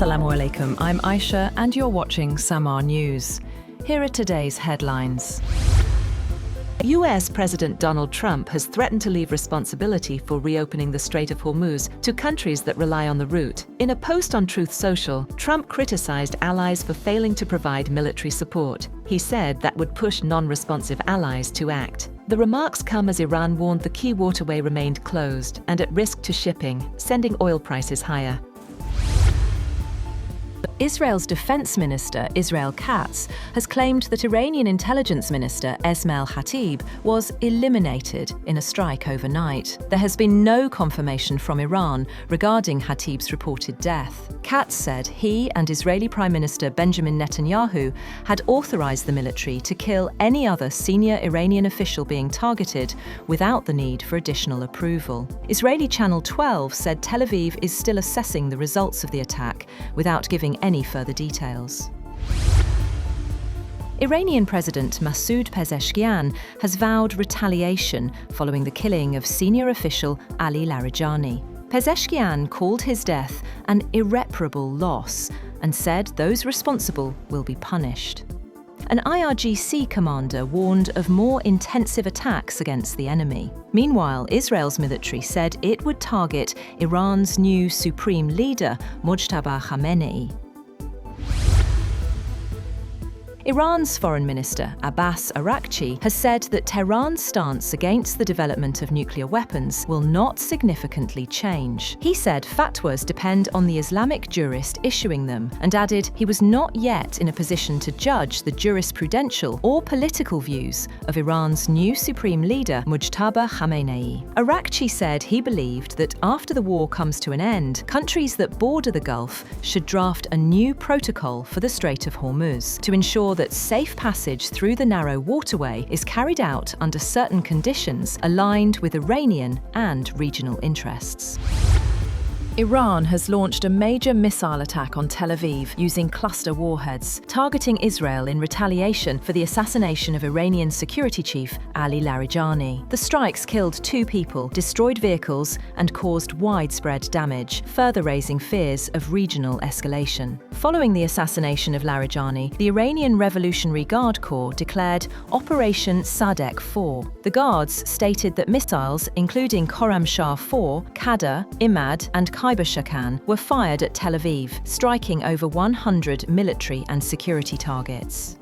Assalamu alaikum, I'm Aisha and you're watching Samaa News. Here are today's headlines. US President Donald Trump has threatened to leave responsibility for reopening the Strait of Hormuz to countries that rely on the route. In a post on Truth Social, Trump criticized allies for failing to provide military support. He said that would push non-responsive allies to act. The remarks come as Iran warned the key waterway remained closed and at risk to shipping, sending oil prices higher. Israel's defense minister, Israel Katz, has claimed that Iranian intelligence minister Esmail Khatib was eliminated in a strike overnight. There has been no confirmation from Iran regarding Khatib's reported death. Katz said he and Israeli Prime Minister Benjamin Netanyahu had authorized the military to kill any other senior Iranian official being targeted without the need for additional approval. Israeli Channel 12 said Tel Aviv is still assessing the results of the attack without giving any further details. Iranian President Masoud Pezeshkian has vowed retaliation following the killing of senior official Ali Larijani. Pezeshkian called his death an irreparable loss and said those responsible will be punished. An IRGC commander warned of more intensive attacks against the enemy. Meanwhile, Israel's military said it would target Iran's new supreme leader, Mojtaba Khamenei. Iran's foreign minister, Abbas Araghchi, has said that Tehran's stance against the development of nuclear weapons will not significantly change. He said fatwas depend on the Islamic jurist issuing them, and added he was not yet in a position to judge the jurisprudential or political views of Iran's new supreme leader, Mojtaba Khamenei. Araghchi said he believed that after the war comes to an end, countries that border the Gulf should draft a new protocol for the Strait of Hormuz to ensure that safe passage through the narrow waterway is carried out under certain conditions aligned with Iranian and regional interests. Iran has launched a major missile attack on Tel Aviv using cluster warheads, targeting Israel in retaliation for the assassination of Iranian security chief Ali Larijani. The strikes killed 2 people, destroyed vehicles, and caused widespread damage, further raising fears of regional escalation. Following the assassination of Larijani, the Iranian Revolutionary Guard Corps declared Operation Sadek 4. The Guards stated that missiles, including Khorramshahr 4, Qadr, Imad, and Khyber Shakan, were fired at Tel Aviv, striking over 100 military and security targets.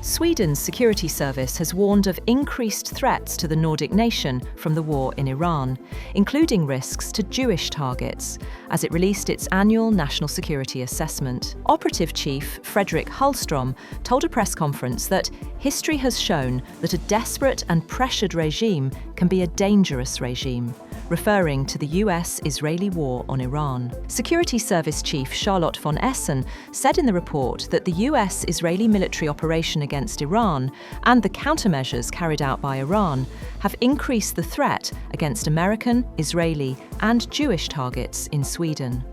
Sweden's security service has warned of increased threats to the Nordic nation from the war in Iran, including risks to Jewish targets, as it released its annual national security assessment. Operative Chief Fredrik Hallström told a press conference that history has shown that a desperate and pressured regime can be a dangerous regime, referring to the US-Israeli war on Iran. Security Service Chief Charlotte von Essen said in the report that the US-Israeli military operation against Iran and the countermeasures carried out by Iran have increased the threat against American, Israeli, and Jewish targets in Sweden.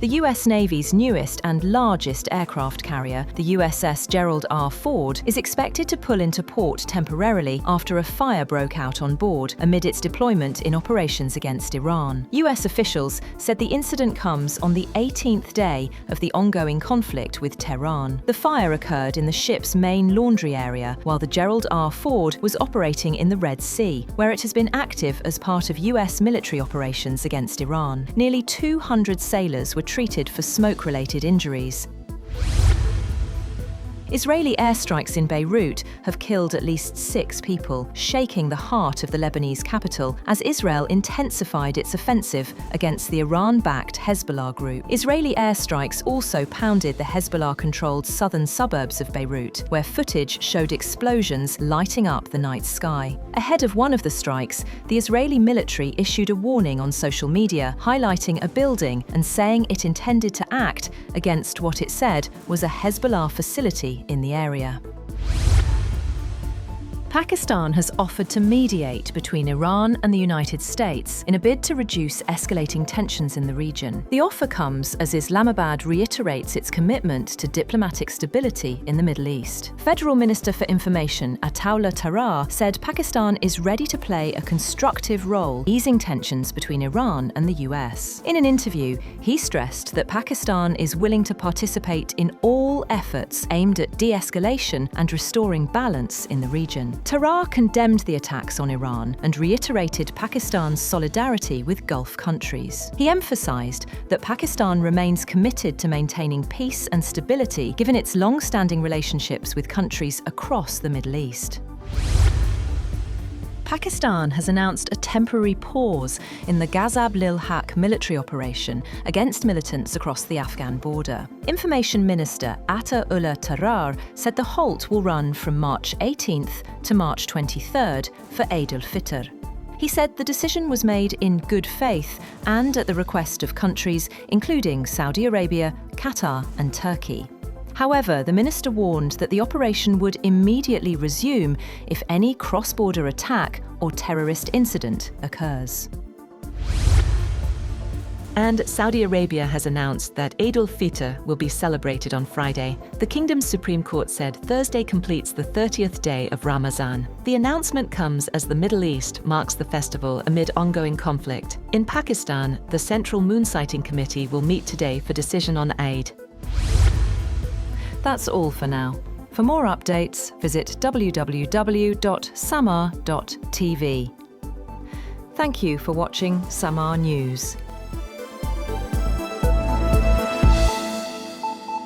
The US Navy's newest and largest aircraft carrier, the USS Gerald R Ford, is expected to pull into port temporarily after a fire broke out on board amid its deployment in operations against Iran. US officials said the incident comes on the 18th day of the ongoing conflict with Tehran. The fire occurred in the ship's main laundry area, while the Gerald R Ford was operating in the Red Sea, where it has been active as part of US military operations against Iran. Nearly 200 sailors were treated for smoke-related injuries. Israeli airstrikes in Beirut have killed at least 6 people, shaking the heart of the Lebanese capital as Israel intensified its offensive against the Iran-backed Hezbollah group. Israeli airstrikes also pounded the Hezbollah-controlled southern suburbs of Beirut, where footage showed explosions lighting up the night sky. Ahead of one of the strikes, the Israeli military issued a warning on social media, highlighting a building and saying it intended to act against what it said was a Hezbollah facility in the area. Pakistan has offered to mediate between Iran and the United States in a bid to reduce escalating tensions in the region. The offer comes as Islamabad reiterates its commitment to diplomatic stability in the Middle East. Federal Minister for Information Ataullah Tarar said Pakistan is ready to play a constructive role easing tensions between Iran and the US. In an interview, he stressed that Pakistan is willing to participate in all efforts aimed at de-escalation and restoring balance in the region. Tarar condemned the attacks on Iran and reiterated Pakistan's solidarity with Gulf countries. He emphasized that Pakistan remains committed to maintaining peace and stability given its long-standing relationships with countries across the Middle East. Pakistan has announced a temporary pause in the Ghazab-Lil-Haq military operation against militants across the Afghan border. Information Minister Ataullah Tarar said the halt will run from March 18th to March 23rd for Eidul Fitr. He said the decision was made in good faith and at the request of countries including Saudi Arabia, Qatar and Turkey. However, the minister warned that the operation would immediately resume if any cross-border attack or terrorist incident occurs. And Saudi Arabia has announced that Eidul Fitr will be celebrated on Friday. The kingdom's Supreme Court said Thursday completes the 30th day of Ra-ma-zaan. The announcement comes as the Middle East marks the festival amid ongoing conflict. In Pakistan, the Central Moonsighting Committee will meet today for decision on Eid. That's all for now. For more updates, visit www.samaa.tv. Thank you for watching Samaa News.